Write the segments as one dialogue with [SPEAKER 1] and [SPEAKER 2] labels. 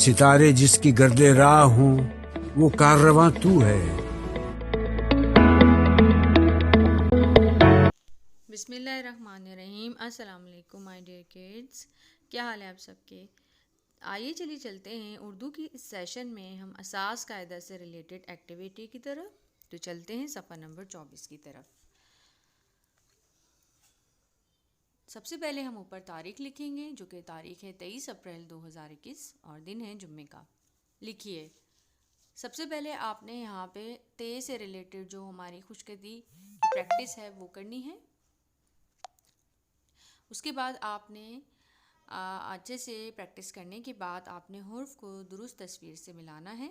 [SPEAKER 1] ستارے جس کی گرد راہ ہوں وہ کاررواں تو ہے.
[SPEAKER 2] بسم اللہ الرحمن الرحیم. السلام علیکم مائی ڈیئر کڈس. کیا حال ہے آپ سب کے؟ آئیے چلیے چلتے ہیں اردو کی اس سیشن میں ہم اساس قاعدہ سے ریلیٹڈ ایکٹیویٹی کی طرف. تو چلتے ہیں صفحہ نمبر 24 کی طرف. سب سے پہلے ہم اوپر تاریخ لکھیں گے جو کہ تاریخ ہے 23 اپریل 2021 اور دن ہے جمعے کا. لکھیے. سب سے پہلے آپ نے یہاں پہ تے سے ریلیٹڈ جو ہماری خشکدی کی پریکٹس ہے وہ کرنی ہے. اس کے بعد آپ نے اچھے سے پریکٹس کرنے کے بعد آپ نے حرف کو درست تصویر سے ملانا ہے.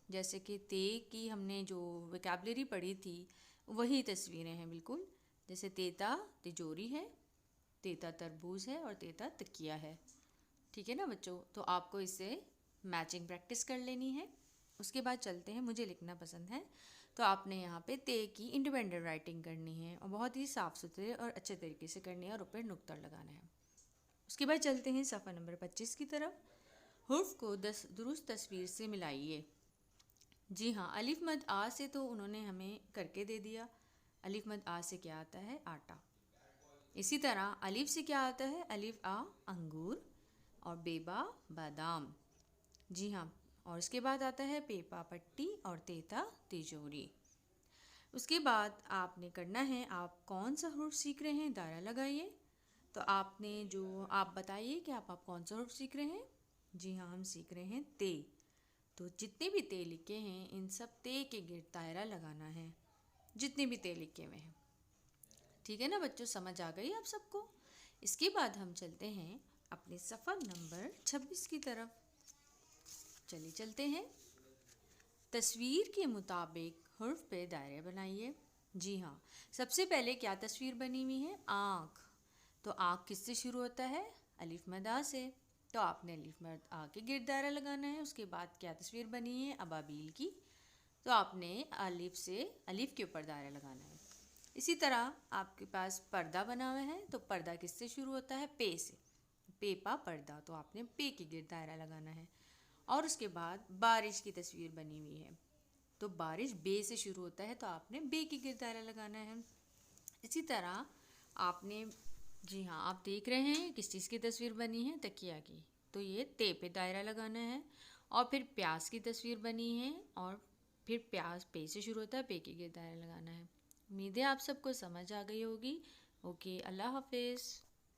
[SPEAKER 2] جیسے کہ تے کی ہم نے جو ویکیبلری پڑھی تھی وہی تصویریں ہیں بالکل. جیسے تیتا تجوری ہے، تیتا تربوز ہے اور تیتا تکیہ ہے. ٹھیک ہے نا بچوں؟ تو آپ کو اس سے میچنگ پریکٹس کر لینی ہے. اس کے بعد چلتے ہیں، مجھے لکھنا پسند ہے تو آپ نے یہاں پہ تے کی انڈیپینڈنٹ رائٹنگ کرنی ہے اور بہت ہی صاف ستھرے اور اچھے طریقے سے کرنی ہے اور اوپر نقطہ لگانا ہے. اس کے بعد چلتے ہیں صفحہ نمبر 25 کی طرف. حرف کو درست تصویر سے ملائیے. جی ہاں، الف مد آ سے تو انہوں نے ہمیں کر کے دے دیا. الف مد آ سے کیا آتا ہے؟ آٹا. اسی طرح الف سے کیا آتا ہے؟ الف آ انگور اور بے با بادام. جی ہاں. اور اس کے بعد آتا ہے پیپا پٹی اور تیتا تیجوری. اس کے بعد آپ نے کرنا ہے، آپ کون سا حرف سیکھ رہے ہیں؟ دائرہ لگائیے. تو آپ نے آپ بتائیے کہ آپ کون سا حرف سیکھ رہے ہیں؟ جی ہاں، ہم سیکھ رہے ہیں تے. تو جتنے بھی تے لکھے ہیں ان سب تے کے گرد دائرہ لگانا ہے، جتنے بھی تے لکھے ہوئے ہیں. ٹھیک ہے نا بچوں؟ سمجھ آ گئی آپ سب کو؟ اس کے بعد ہم چلتے ہیں اپنے صفحہ نمبر 26 کی طرف. چلیے چلتے ہیں. تصویر کے مطابق حرف پہ دائرے بنائیے. جی ہاں، سب سے پہلے کیا تصویر بنی ہوئی ہے؟ آنکھ. تو آنکھ کس سے شروع ہوتا ہے؟ الف مد آ سے. تو آپ نے الف مد آ کے گرد دائرہ لگانا ہے. اس کے بعد کیا تصویر بنی ہے؟ ابابیل کی. تو آپ نے الف کے اوپر دائرہ لگانا ہے. اسی طرح آپ کے پاس پردہ بنا ہوا ہے. تو پردہ کس سے شروع ہوتا ہے؟ پے سے. پیپا پردہ. تو آپ نے پے کے گرد دائرہ لگانا ہے. اور اس کے بعد بارش کی تصویر بنی ہوئی ہے. تو بارش بے سے شروع ہوتا ہے تو آپ نے بے کی گرد دائرہ لگانا ہے. اسی طرح آپ نے، جی ہاں، آپ دیکھ رہے ہیں کس چیز کی تصویر بنی ہے؟ تکیہ کی. تو یہ تے پہ دائرہ لگانا ہے. اور پھر پیاز کی تصویر بنی ہے اور پھر پیاز پے سے شروع ہوتا ہے، پے کی گرد دائرہ لگانا ہے. امید ہے آپ سب کو سمجھ آ گئی ہوگی. اوکے، اللہ حافظ.